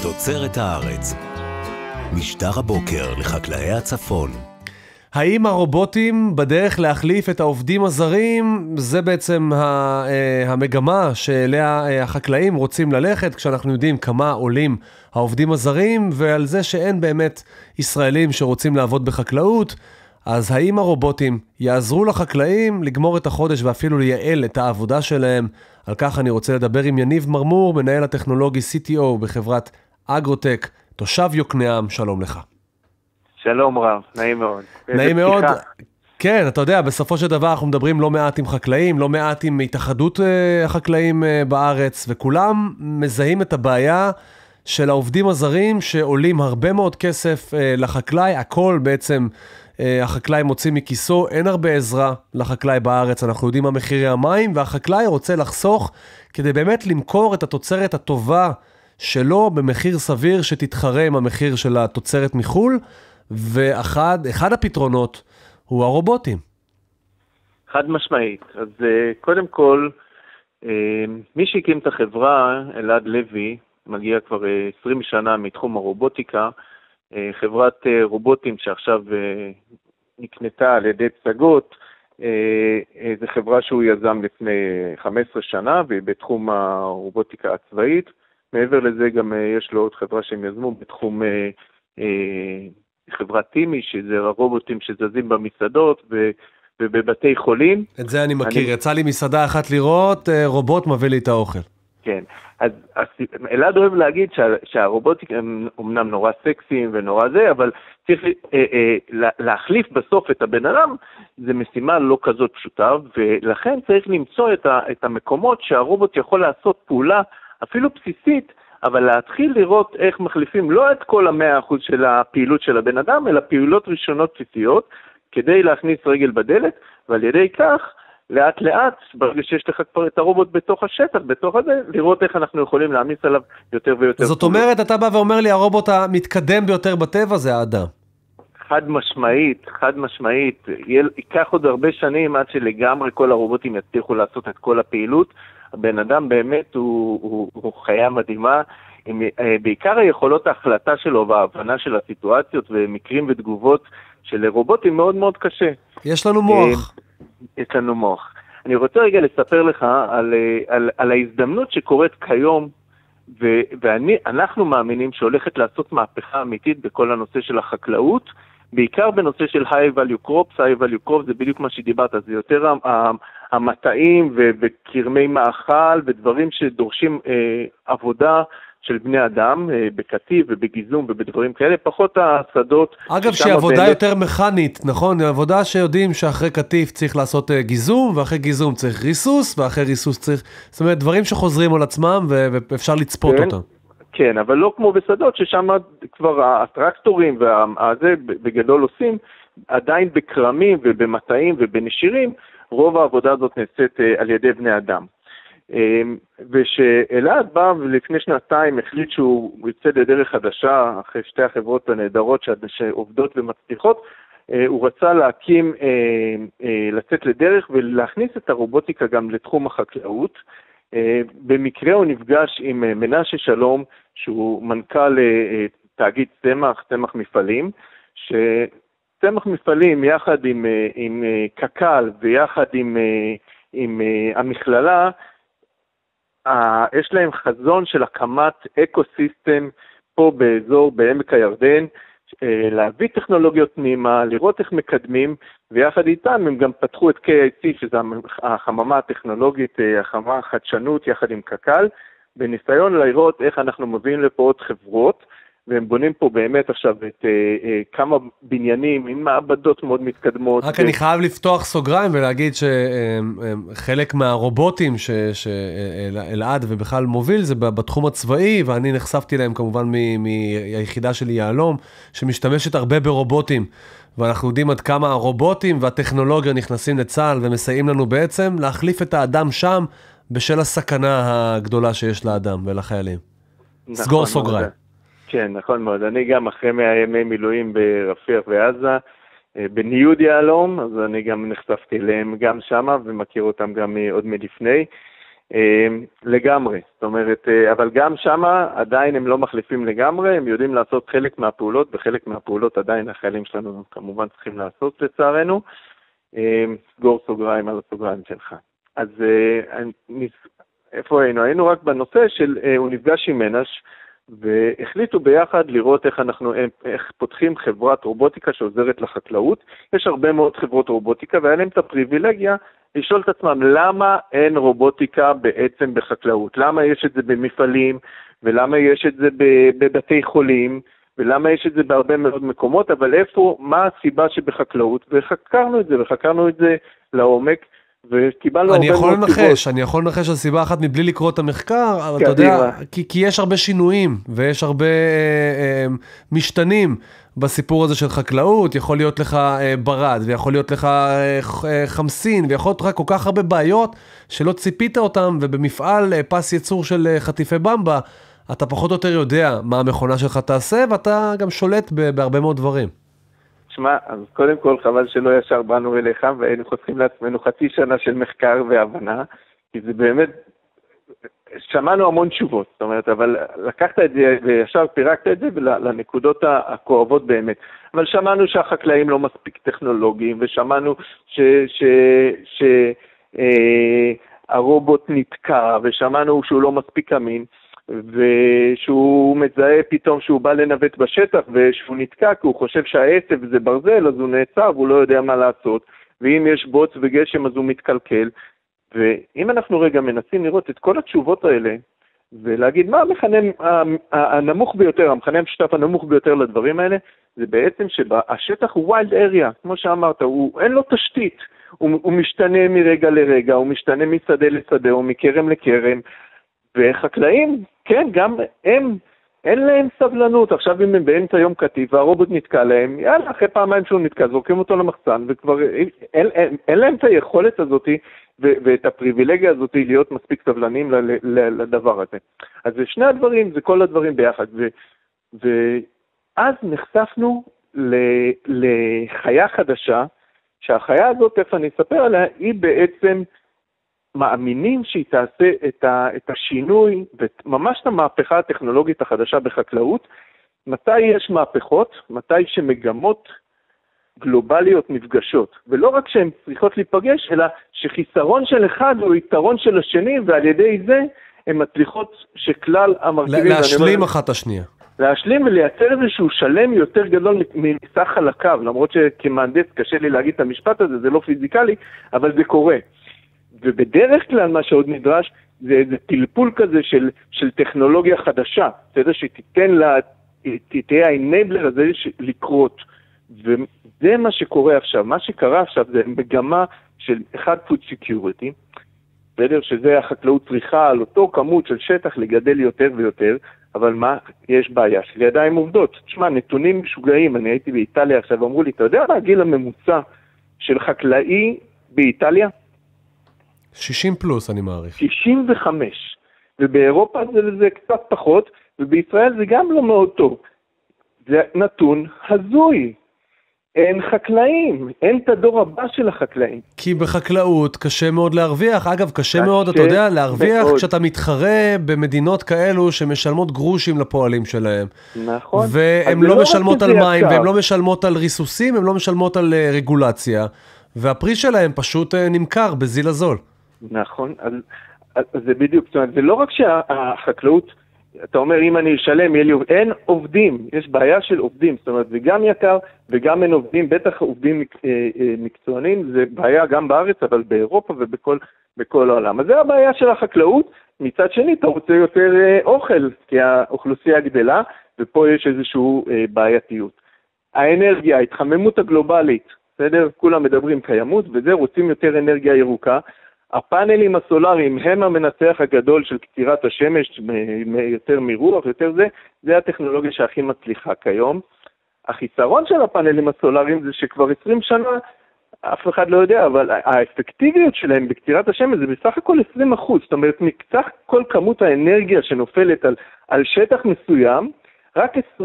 תוצרת הארץ. משדר הבוקר לחקלאי הצפון. האם הרובוטים בדרך להחליף את העובדים הזרים? זה בעצם המגמה שאליה החקלאים רוצים ללכת, כשאנחנו יודעים כמה עולים העובדים הזרים, ועל זה שאין באמת ישראלים שרוצים לעבוד בחקלאות. אז האם הרובוטים יעזרו לחקלאים לגמור את החודש ואפילו לייעל את העבודה שלהם? על כך אני רוצה לדבר עם יניב מרמור, מנהל הטכנולוגי CTO בחברת אגרוטק, תושב יוקנעם. שלום לך. שלום רב, נעים מאוד. נעים מאוד. כן, אתה יודע, בסופו של דבר אנחנו מדברים לא מעט עם חקלאים, לא מעט עם התאחדות החקלאים בארץ, וכולם מזהים את הבעיה של העובדים הזרים שעולים הרבה מאוד כסף לחקלאי. הכל בעצם החקלאי מוציא מכיסו, אין הרבה עזרה לחקלאי בארץ. אנחנו יודעים מה מחירי המים, והחקלאי רוצה לחסוך כדי באמת למכור את התוצרת הטובה שלו במחיר סביר שתתחרה עם המחיר של התוצרת מחול. ואחד הפתרונות הוא הרובוטים. חד משמעית. אז קודם כל, מי שהקים את החברה, אלעד לוי, מגיע כבר 20 שנה מתחום הרובוטיקה, חברת רובוטים שעכשיו נקנתה על ידי פסגות, זו חברה שהוא יזם לפני 15 שנה, והיא בתחום הרובוטיקה הצבאית. מעבר לזה גם יש לו עוד חברה שהם יזמו בתחום חברת טימי, שזה הרובוטים שזזים במסעדות ובבתי חולים. את זה אני מכיר, יצא לי מסעדה אחת לראות, רובוט מביא לי את האוכל. כן, אז אלעד אוהב להגיד שהרובוטים הם אומנם נורא סקסיים ונורא זה, אבל צריך להחליף בסוף את הבן אדם, זה משימה לא כזאת פשוטה, ולכן צריך למצוא את המקומות שהרובוט יכול לעשות פעולה אפילו בסיסית, אבל להתחיל לראות איך מחליפים לא את כל 100% של הפעילות של הבן אדם, אלא פעולות ראשונות בסיסיות, כדי להכניס רגל בדלת, ועל ידי כך, לאט לאט, ברגע שיש לך כבר את הרובוט בתוך השטח, בתוך הזה, לראות איך אנחנו יכולים להעמיס עליו יותר ויותר. זאת אומרת, אתה בא ואומר לי, הרובוט המתקדם ביותר בטבע זה האדם. חד משמעית, ייקח עוד הרבה שנים עד שלגמרי כל הרובוטים יצליחו לעשות את כל הפעילות. הבן אדם באמת הוא חיה מדהימה, בעיקר היכולות ההחלטה שלו וההבנה של הסיטואציות ומקרים ותגובות של רובוטים מאוד מאוד קשה. יש לנו מוח. יש לנו מוח. אני רוצה רגע לספר לך על ההזדמנות שקורית כיום, ואנחנו מאמינים שהולכת לעשות מהפכה אמיתית בכל הנושא של החקלאות, בעיקר בנושא של high value crops. high value crops זה בדיוק מה שדיברת, זה יותר המטעים וקרמי מאכל ודברים שדורשים עבודה של בני אדם בקטיף ובגיזום ובדברים כאלה, פחות השדות. אגב, שעבודה יותר מכנית, נכון? עבודה שיודעים שאחרי קטיף צריך לעשות גיזום, ואחרי גיזום צריך ריסוס, ואחרי ריסוס צריך, זאת אומרת, דברים שחוזרים על עצמם ואפשר לצפות אותם. כן, אבל לא כמו בשדות, ששם כבר הטרקטורים והזה בגדול עושים, עדיין בקרמים ובמטעים ובנשירים, רוב העבודה הזאת נעשית על ידי בני אדם. ושאלעד בא לפני שנתיים החליט שהוא יצא לדרך חדשה, אחרי שתי החברות הנהדרות שעובדות ומצליחות, הוא רצה לצאת לדרך ולהכניס את הרובוטיקה גם לתחום החקלאות. במקרה הוא נפגש עם מנשה שלום, שהוא מנכ"ל תאגיד צמח מפעלים, שצמח מפעלים יחד עם קק"ל ויחד עם המכללה, יש להם חזון של הקמת אקוסיסטם פה באזור בעמק הירדן, להביא טכנולוגיות פנימה, לראות איך מקדמים, ויחד איתם הם גם פתחו את KIC, שזה החממה הטכנולוגית, החממה החדשנות יחד עם קק"ל, בניסיון לראות איך אנחנו מביאים לפה עוד חברות, והם בונים פה באמת עכשיו את כמה בניינים עם מעבדות מאוד מתקדמות. רק אני חייב לפתוח סוגריים ולהגיד שחלק מהרובוטים שאלעד ובכלל מוביל זה בתחום הצבאי, ואני נחשפתי להם כמובן מהיחידה שלי יעלום, שמשתמשת הרבה ברובוטים, ואנחנו יודעים עד כמה הרובוטים והטכנולוגיה נכנסים לצה"ל ומסייעים לנו בעצם להחליף את האדם שם בשל הסכנה הגדולה שיש לאדם ולחיילים. סגור סוגריים. כן, נכון מאוד. אני גם אחרי 100 ימי מילואים ברפיח ועזה, בניוד יעלום, אז אני גם נחשפתי אליהם גם שמה, ומכיר אותם גם עוד מלפני. לגמרי, זאת אומרת, אבל גם שמה עדיין הם לא מחליפים לגמרי, הם יודעים לעשות חלק מהפעולות, בחלק מהפעולות עדיין החיילים שלנו כמובן צריכים לעשות לצערנו. סגור סוגריים על הסוגריים שלך. אז איפה היינו? היינו רק בנושא של הוא נפגש עם מנש, והחליטו ביחד לראות איך פותחים חברת רובוטיקה שעוזרת לחקלאות. יש הרבה מאוד חברות רובוטיקה, והיה להם את הפריבילגיה לשאול את עצמם, למה אין רובוטיקה בעצם בחקלאות? למה יש את זה במפעלים, ולמה יש את זה בבתי חולים, ולמה יש את זה בהרבה מאוד מקומות, אבל מה הסיבה שבחקלאות? וחקרנו את זה לעומק, וקיבלנו הרבה מאוד סיבות. אני יכול לנחש על סיבה אחת מבלי לקרוא את המחקר, אבל אתה יודע, כי יש הרבה שינויים, ויש הרבה משתנים בסיפור הזה של חקלאות. יכול להיות לך ברד, ויכול להיות לך חמסין, ויכול להיות לך כל כך הרבה בעיות שלא ציפית אותם, ובמפעל פס ייצור של חטיפי במבה, אתה פחות או יותר יודע מה המכונה שלך תעשה, ואתה גם שולט בהרבה מאוד דברים. תשמע, אז קודם כל חבל שלא ישר באנו אליך, והיינו חוסכים לעצמנו חצי שנה של מחקר והבנה, כי זה באמת, שמענו המון תשובות, זאת אומרת, אבל לקחת את זה וישר פירקת את זה לנקודות הכואבות באמת. אבל שמענו שהחקלאים לא מספיק טכנולוגיים, ושמענו שהרובוט נתקע, ושמענו שהוא לא מספיק אמין, ושהוא מזהה פתאום שהוא בא לנווט בשטח, ושהוא נתקע כי הוא חושב שהעצב זה ברזל, אז הוא נעצר והוא לא יודע מה לעשות, ואם יש בוץ וגשם אז הוא מתקלקל. ואם אנחנו רגע מנסים לראות את כל התשובות האלה, ולהגיד מה המכנה הנמוך ביותר, המכנה המשותף הנמוך ביותר לדברים האלה, זה בעצם שהשטח הוא wild area, כמו שאמרת, אין לו תשתית, הוא משתנה מרגע לרגע, הוא משתנה משדה לשדה, או מכרם לכרם, וחקלאים, כן, גם הם, אין להם סבלנות. עכשיו אם הם באמצע יום קטיף והרובוט נתקע להם, יאללה, אחרי פעמיים שהוא נתקע, זורקים אותו למחסן, וכבר אין להם את היכולת הזאת ואת הפריבילגיה הזאת להיות מספיק סבלנים לדבר הזה. אז זה שני הדברים, זה כל הדברים ביחד. ואז נחשפנו לחיה חדשה, שהחיה הזאת, איפה אני אספר עליה, היא בעצם מאמינים שהיא תעשה את השינוי, וממש את המהפכה הטכנולוגית החדשה בחקלאות. מתי יש מהפכות? מתי שמגמות גלובליות נפגשות. ולא רק שהן צריכות להיפגש, אלא שחיסרון של אחד הוא יתרון של השני, ועל ידי זה הן מצליחות שכלל המרכיבים... להשלים אחת השנייה. להשלים ולייצר איזשהו שלם יותר גדול מסך חלקיו, למרות שכמהנדס קשה לי להגיד את המשפט הזה, זה לא פיזיקלי, אבל זה קורה. ובדרך כלל מה שעוד נדרש זה איזה טלפול כזה של טכנולוגיה חדשה, בסדר? שתיתן לה, תהיה האנבלר הזה לקרות. וזה מה שקורה עכשיו. מה שקרה עכשיו זה מגמה של food security, בסדר? שזה החקלאות צריכה על אותו כמות של שטח לגדל יותר ויותר, אבל מה? יש בעיה של ידיים עובדות. תשמע, נתונים משוגעים, אני הייתי באיטליה עכשיו, אמרו לי, אתה יודע מה הגיל הממוצע של חקלאי באיטליה? 60 פלוס, אני מעריך. 65. ובאירופה זה קצת פחות, ובישראל זה גם לא מאוד טוב. זה נתון הזוי. אין חקלאים, אין את הדור הבא של החקלאים. כי בחקלאות קשה מאוד להרוויח. אגב, קשה מאוד, אתה יודע, להרוויח מאוד. כשאתה מתחרה במדינות כאלו שמשלמות גרושים לפועלים שלהם. נכון. והן לא משלמות על מים, והן לא משלמות על ריסוסים, הן לא משלמות על רגולציה, והפרי שלהם פשוט נמכר בזיל הזול. נכון, אז זה בדיוק, זאת אומרת, זה לא רק שהחקלאות, אתה אומר, אם אני אשלם, אין עובדים, יש בעיה של עובדים, זאת אומרת, זה גם יקר וגם אין עובדים, בטח עובדים מקצוענים, זה בעיה גם בארץ, אבל באירופה ובכל העולם. אז זה הבעיה של החקלאות, מצד שני, אתה רוצה יותר אוכל, כי האוכלוסייה גדלה, ופה יש איזושהי בעייתיות. האנרגיה, ההתחממות הגלובלית, בסדר? כולם מדברים קיימות, וזה רוצים יותר אנרגיה ירוקה, הפאנלים הסולריים הם המנצח הגדול של קצירת השמש, יותר מרוח, יותר זה הטכנולוגיה שהכי מצליחה כיום. החיסרון של הפאנלים הסולריים זה שכבר 20 שנה, אף אחד לא יודע, אבל האפקטיביות שלהם בקצירת השמש זה בסך הכל 20%. זאת אומרת, מקצח כל כמות האנרגיה שנופלת על שטח מסוים, רק 20%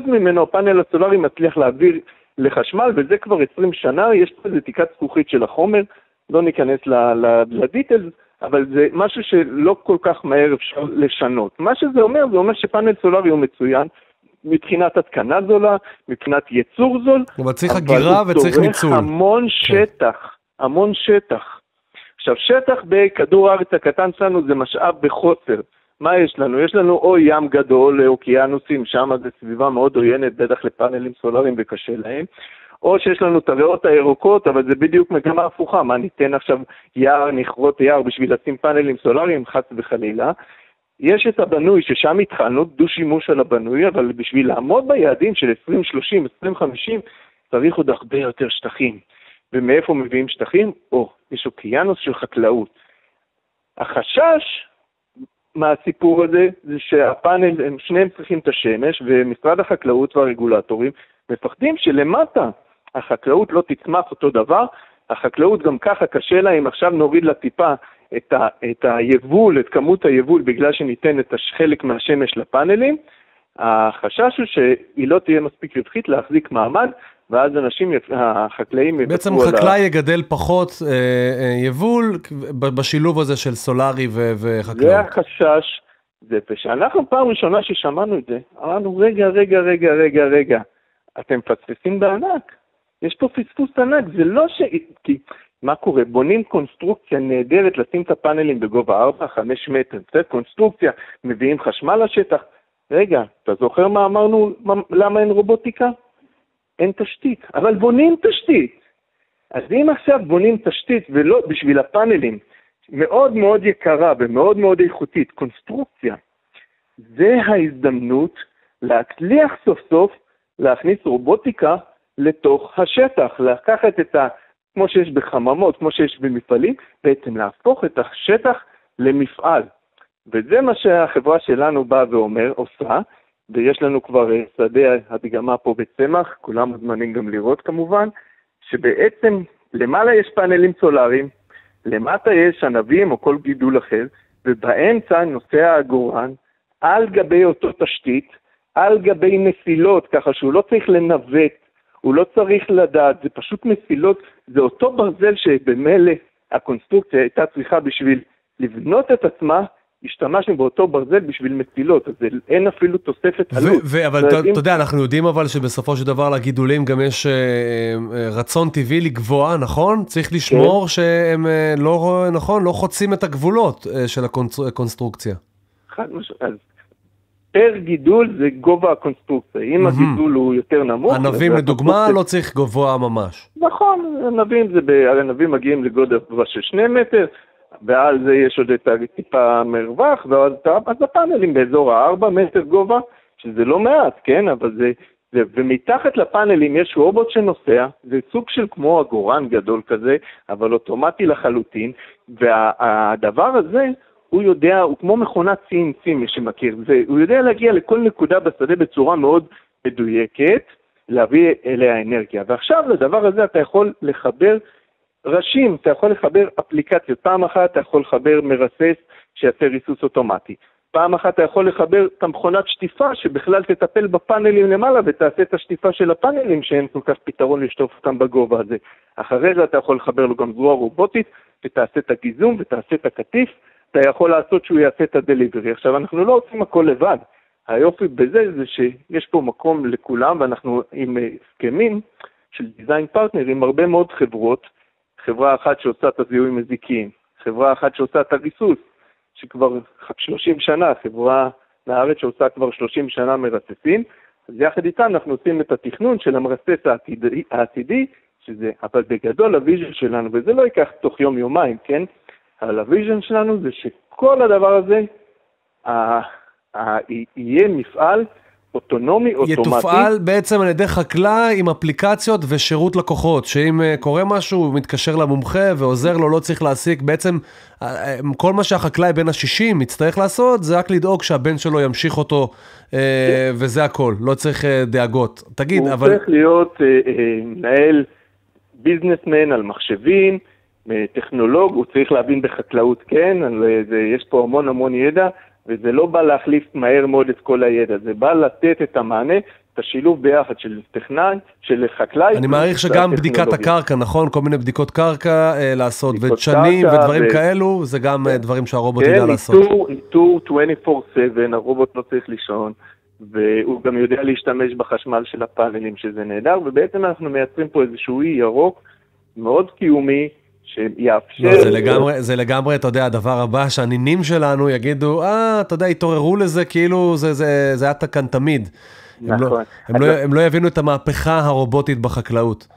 ממנו הפאנל הסולרי מצליח להעביר לחשמל, וזה כבר 20 שנה, יש פה איזו תיקת זכוכית של החומר, לא ניכנס לדיטלס, אבל זה משהו שלא כל כך מהר אפשר לשנות. מה שזה אומר, זה אומר שפאנל סולרי הוא מצוין, מבחינת התקנה זולה, מבחינת ייצור זול, אבל צריך הגירה וצריך ניצול. אבל הוא צורך המון שטח, המון שטח. עכשיו, שטח בכדור הארץ הקטן שלנו זה משאב בחוסר. מה יש לנו? יש לנו או ים גדול, או אוקיינוסים, שם זה סביבה מאוד עוינת, בטח לפאנלים סולריים וקשה להם, או שיש לנו את הריאות הירוקות, אבל זה בדיוק מגמה הפוכה. מה, ניתן עכשיו יער, נכרות יער בשביל לשים פאנלים סולריים, חס וחלילה. יש את הבנוי ששם התחלנו, דו שימוש על הבנוי, אבל בשביל לעמוד ביעדים של 2030, 2050, צריך עוד הרבה יותר שטחים. ומאיפה מביאים שטחים? יש אוקיינוס של חקלאות. החשש מהסיפור הזה זה שהפאנל, הם שניהם צריכים את השמש, ומשרד החקלאות והרגולטורים מפחדים שלמטה החקלאות לא תצמח אותו דבר, החקלאות גם ככה קשה לה, אם עכשיו נוריד לה טיפה את היבול, את כמות היבול, בגלל שניתן את חלק מהשמש לפאנלים, החשש הוא שהיא לא תהיה מספיק רווחית להחזיק מעמד, ואז החקלאים בעצם חקלאי יגדל פחות יבול בשילוב הזה של סולרי וחקלאות. זה החשש, זה שאנחנו פעם ראשונה ששמענו את זה, אמרנו רגע, אתם פספסים בענק, יש פה פספוס ענק, זה לא כי מה קורה? בונים קונסטרוקציה נהדרת לשים את הפאנלים בגובה 4-5 מטר, זה קונסטרוקציה, מביאים חשמל לשטח, רגע, אתה זוכר מה אמרנו, למה אין רובוטיקה? אין תשתית, אבל בונים תשתית. אז אם עכשיו בונים תשתית ולא בשביל הפאנלים, מאוד מאוד יקרה ומאוד מאוד איכותית, קונסטרוקציה, זה ההזדמנות להצליח סוף סוף להכניס רובוטיקה לתוך השטח, לקחת כמו שיש בחממות, כמו שיש במפעלים, בעצם להפוך את השטח למפעל. וזה מה שהחברה שלנו באה עושה, ויש לנו כבר שדה הדגמה פה בצמח, כולם מוזמנים גם לראות כמובן, שבעצם למעלה יש פאנלים סולריים, למטה יש ענבים או כל גידול אחר, ובאמצע נוסע העגורן על גבי אותו תשתית, על גבי מסילות, ככה שהוא לא צריך לנווט, הוא לא צריך לדעת, זה פשוט מסילות, זה אותו ברזל שבמילא הקונסטרוקציה הייתה צריכה בשביל לבנות את עצמה, השתמשנו באותו ברזל בשביל מסילות, אז אין אפילו תוספת עלות. אבל אתה יודע, אנחנו יודעים אבל שבסופו של דבר לגידולים גם יש רצון טבעי לגבוה, נכון? צריך לשמור שהם לא חוצים את הגבולות של הקונסטרוקציה. חד משמעית, אז פר גידול זה גובה הקונסטרוקציה, אם הגידול הוא יותר נמוך... ענבים לדוגמה לא צריך גבוה ממש. נכון, ענבים מגיעים לגודל של 2 מטר, ועל זה יש עוד את טיפה מרווח, אז הפאנלים באזור 4 מטר גובה, שזה לא מעט, כן? אבל ומתחת לפאנלים יש רובוט שנוסע, זה סוג של כמו עגורן גדול כזה, אבל אוטומטי לחלוטין, והדבר הזה, הוא יודע, הוא כמו מכונת CNC, מי שמכיר, הוא יודע להגיע לכל נקודה בשדה בצורה מאוד מדויקת, להביא אליה אנרגיה. ועכשיו לדבר הזה אתה יכול לחבר ראשים, אתה יכול לחבר אפליקציות. פעם אחת אתה יכול לחבר מרסס שיעשה ריסוס אוטומטי. פעם אחת אתה יכול לחבר את המכונת שטיפה שבכלל תטפל בפאנלים למעלה ותעשה את השטיפה של הפאנלים שאין כל כך פתרון לשטוף אותם בגובה הזה. אחרי זה אתה יכול לחבר לו גם זרוע רובוטית ותעשה את הגיזום ותעשה את הקטיף. אתה יכול לעשות שהוא יעשה את הדליברי. עכשיו אנחנו לא עושים הכל לבד. היופי בזה זה שיש פה מקום לכולם ואנחנו עם הסכמים של דיזיין פרטנר עם הרבה מאוד חברות. חברה אחת שעושה את הזיהוי מזיקים, חברה אחת שעושה את הריסוס, שכבר 30 שנה, חברה לארץ שעושה כבר 30 שנה מרססים, אז יחד איתה אנחנו עושים את התכנון של המרסס העתידי, שזה, אבל בגדול הוויז'ן שלנו, וזה לא ייקח תוך יום-יומיים, כן? אבל הוויז'ן שלנו זה שכל הדבר הזה יהיה מפעל אוטונומי, אוטומטי. יתופעל בעצם על ידי חקלאי עם אפליקציות ושירות לקוחות, שאם קורה משהו, הוא מתקשר למומחה ועוזר לו, לא צריך להסיק. בעצם כל מה שהחקלאי בין ה-60 מצטרך לעשות, זה רק לדאוג שהבן שלו ימשיך אותו, וזה הכל, לא צריך דאגות. תגיד, הוא צריך להיות מנהל ביזנסמן על מחשבים, טכנולוג, הוא צריך להבין בחקלאות, כן, יש פה המון ידע, וזה לא בא להחליף מהר מאוד את כל הידע, זה בא לתת את המענה את השילוב ביחד של טכנאי, של חקלאי. אני מעריך שגם בדיקת הקרקע, נכון? כל מיני בדיקות קרקע לעשות, ודשנים ודברים כאלו, זה גם דברים שהרובוט ידע לעשות. כן, איתור 24/7, הרובוט לא צריך לישון, והוא גם יודע להשתמש בחשמל של הפאנלים, שזה נהדר, ובעצם אנחנו מייצרים פה איזשהו אי ירוק מאוד קיומי, שיאפשר... זה לגמרי, אתה יודע, הדבר הבא, שהנינים שלנו יגידו, אתה יודע, התעוררו לזה, כאילו זה היה כאן תמיד. נכון. הם לא יבינו את המהפכה הרובוטית בחקלאות.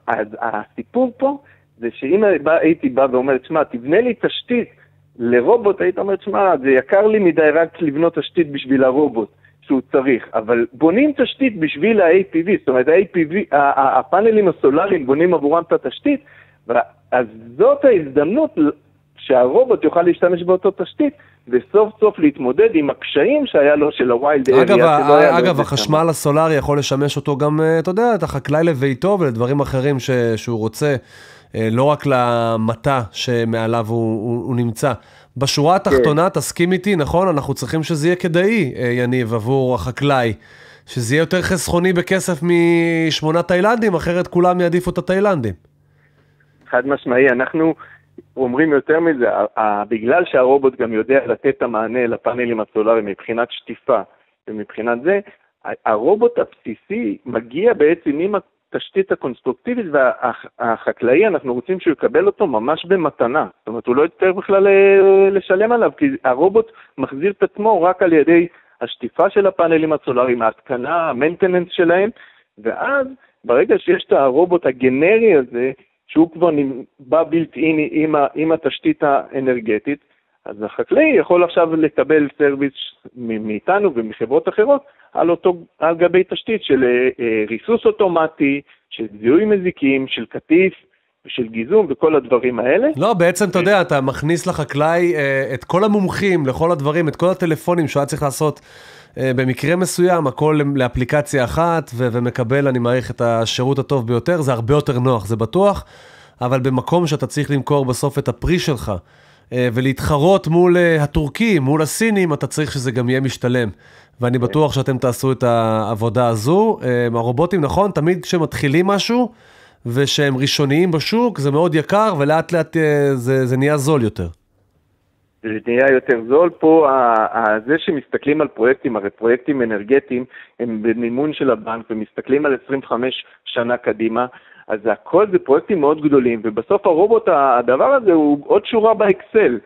אז הסיפור פה, זה שאם הייתי בא ואומר, תשמע, תבנה לי תשתית לרובוט, היית אומר, תשמע, זה יקר לי מדי רק לבנות תשתית בשביל הרובוט שהוא צריך, אבל בונים תשתית בשביל ה-APV, זאת אומרת, הפאנלים הסולריים בונים עבורם את התשתית, אז זאת ההזדמנות שהרובוט יוכל להשתמש באותו תשתית, וסוף סוף להתמודד עם הקשיים שהיה לו של הווילד אריה. אגב, החשמל הסולרי יכול לשמש אותו גם, אתה יודע, את החקלאי לביתו ולדברים אחרים שהוא רוצה, לא רק למטה שמעליו הוא נמצא. בשורה התחתונה, תסכים איתי, נכון? אנחנו צריכים שזה יהיה כדאי, יניב, עבור החקלאי. שזה יהיה יותר חסכוני בכסף מ8 תאילנדים, אחרת כולם יעדיפו את התאילנדים. חד משמעי, אנחנו אומרים יותר מזה, בגלל שהרובוט גם יודע לתת את המענה לפאנלים הסולריים מבחינת שטיפה ומבחינת זה, הרובוט הבסיסי מגיע בעצם עם התשתית הקונסטרוקטיבית, והחקלאי אנחנו רוצים שהוא יקבל אותו ממש במתנה, זאת אומרת הוא לא יצטרך בכלל לשלם עליו, כי הרובוט מחזיר את עצמו רק על ידי השטיפה של הפאנלים הסולריים, ההתקנה, המנטננס שלהם, ואז ברגע שיש את הרובוט הגנרי הזה, שהוא כבר בא בילט-אין עם התשתית האנרגטית, אז החקלאי יכול עכשיו לקבל סרוויס מאיתנו ומחברות אחרות על גבי תשתית של ריסוס אוטומטי, של זיהוי מזיקים, של קטיף, של גיזום וכל הדברים האלה. לא, בעצם אתה יודע, אתה מכניס לחקלאי את כל המומחים לכל הדברים, את כל הטלפונים שהוא היה צריך לעשות במקרה מסוים, הכל לאפליקציה אחת, ומקבל, אני מעריך, את השירות הטוב ביותר, זה הרבה יותר נוח, זה בטוח, אבל במקום שאתה צריך למכור בסוף את הפרי שלך, ולהתחרות מול הטורקים, מול הסינים, אתה צריך שזה גם יהיה משתלם. ואני בטוח שאתם תעשו את העבודה הזו. הרובוטים, נכון, תמיד כשמתחילים משהו, ושהם ראשוניים בשוק, זה מאוד יקר, ולאט לאט זה נהיה זול יותר. זה נהיה יותר זול. פה, זה שמסתכלים על פרויקטים, הרי פרויקטים אנרגטיים, הם במימון של הבנק, ומסתכלים על 25 שנה קדימה, אז הכל זה פרויקטים מאוד גדולים, ובסוף הרובוט, הדבר הזה הוא עוד שורה באקסל,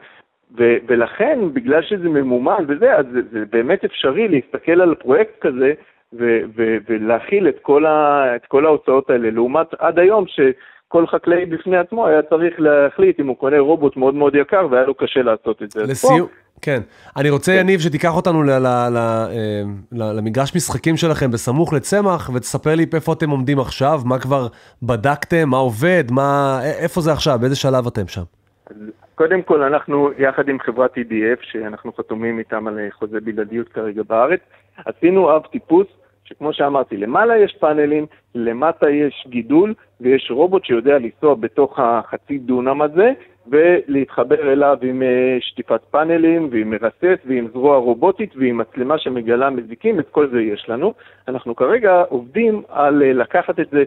ולכן, בגלל שזה ממומן וזה, אז זה באמת אפשרי להסתכל על פרויקט כזה, ולהכיל את כל ההוצאות האלה, לעומת עד היום שכל חקלאי בפני עצמו היה צריך להחליט אם הוא קונה רובוט מאוד מאוד יקר, והיה לו קשה לעשות את זה. לסיום, כן. אני רוצה, יניב, שתיקח אותנו למגרש משחקים שלכם בסמוך לצמח, ותספר לי איפה אתם עומדים עכשיו, מה כבר בדקתם, מה עובד, איפה זה עכשיו, באיזה שלב אתם שם? קודם כל, אנחנו יחד עם חברת EDF, שאנחנו חתומים איתם על חוזה בלעדיות כרגע בארץ, עשינו אב טיפוס, שכמו שאמרתי, למעלה יש פאנלים, למטה יש גידול, ויש רובוט שיודע לנסוע בתוך החצי דונם הזה, ולהתחבר אליו עם שטיפת פאנלים, ועם מרסס, ועם זרוע רובוטית, ועם מצלמה שמגלה מזיקים, את כל זה יש לנו. אנחנו כרגע עובדים על לקחת את זה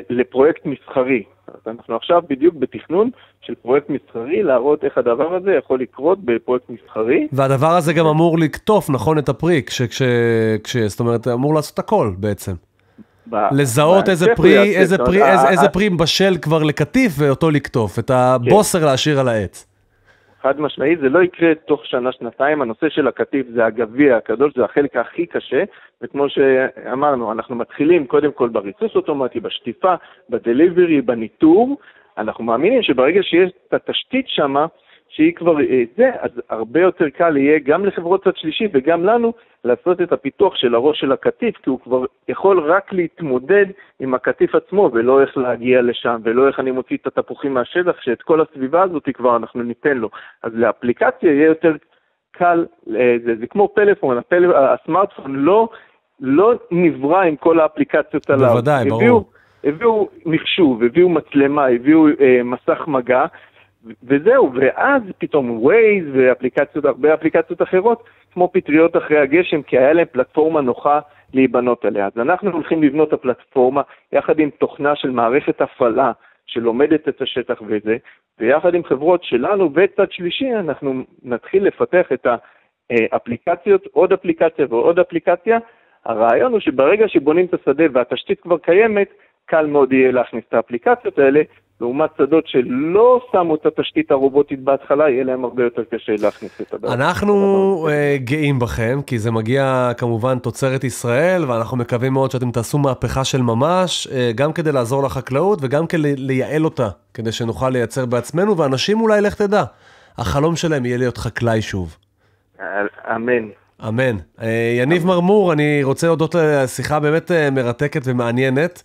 לפרויקט מסחרי. אז אנחנו עכשיו בדיוק בתכנון של פרויקט מסחרי, להראות איך הדבר הזה יכול לקרות בפרויקט מסחרי. והדבר הזה גם אמור לקטוף, נכון, את הפרי, זאת אומרת, אמור לעשות הכל בעצם. לזהות איזה פרי בשל כבר לקטיף ואותו לקטוף, את הבוסר להשאיר על העץ. חד משמעית, זה לא יקרה תוך שנה-שנתיים, הנושא של הקטיף זה הגביע הקדוש, זה החלק הכי קשה, וכמו שאמרנו, אנחנו מתחילים קודם כל בריסוס אוטומטי, בשטיפה, בדליברי, בניטור, אנחנו מאמינים שברגע שיש את התשתית שמה, שהיא כבר זה, אז הרבה יותר קל יהיה גם לחברות צד שלישי וגם לנו לעשות את הפיתוח של הראש של הקטיף, כי הוא כבר יכול רק להתמודד עם הקטיף עצמו, ולא איך להגיע לשם, ולא איך אני מוציא את התפוחים מהשטח, שאת כל הסביבה הזאת כבר אנחנו ניתן לו. אז לאפליקציה יהיה יותר קל, זה כמו פלאפון, הסמארטפון לא נברא עם כל האפליקציות עליו. בוודאי, ברור. הביאו מחשוב, הביאו מצלמה, הביאו מסך מגע, וזהו, ואז פתאום Waze ואפליקציות, הרבה אפליקציות אחרות, כמו פטריות אחרי הגשם, כי היה להם פלטפורמה נוחה להיבנות עליה. אז אנחנו הולכים לבנות את הפלטפורמה, יחד עם תוכנה של מערכת הפעלה, שלומדת את השטח וזה, ויחד עם חברות שלנו וצד שלישי, אנחנו נתחיל לפתח את האפליקציות, עוד אפליקציה ועוד אפליקציה. הרעיון הוא שברגע שבונים את השדה והתשתית כבר קיימת, קל מאוד יהיה להכניס את האפליקציות האלה, לעומת שדות שלא שמו את התשתית הרובוטית בהתחלה, יהיה להם הרבה יותר קשה להכניס את הדבר. אנחנו גאים בכם, כי זה מגיע כמובן תוצרת ישראל, ואנחנו מקווים מאוד שאתם תעשו מהפכה של ממש, גם כדי לעזור לחקלאות וגם כדי לייעל אותה, כדי שנוכל לייצר בעצמנו, ואנשים אולי לך תדע, החלום שלהם יהיה להיות חקלאי שוב. אמן. אמן. יניב מרמור, אני רוצה להודות לשיחה באמת מרתקת ומעניינת,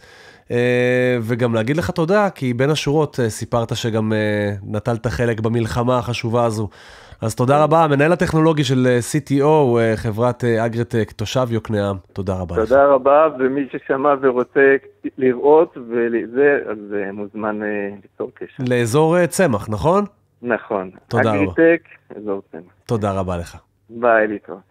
וגם להגיד לך תודה, כי בין השורות סיפרת שגם נטלת חלק במלחמה החשובה הזו. אז תודה רבה, המנהל הטכנולוגי של CTO, חברת אגריטק, תושב יוקנעם, תודה רבה. תודה רבה, ומי ששמע ורוצה לראות ולזה, אז מוזמן ליצור קשר. לאזור צמח, נכון? נכון. תודה רבה. אגריטק, אזור צמח. תודה רבה לך. ביי, להתראות.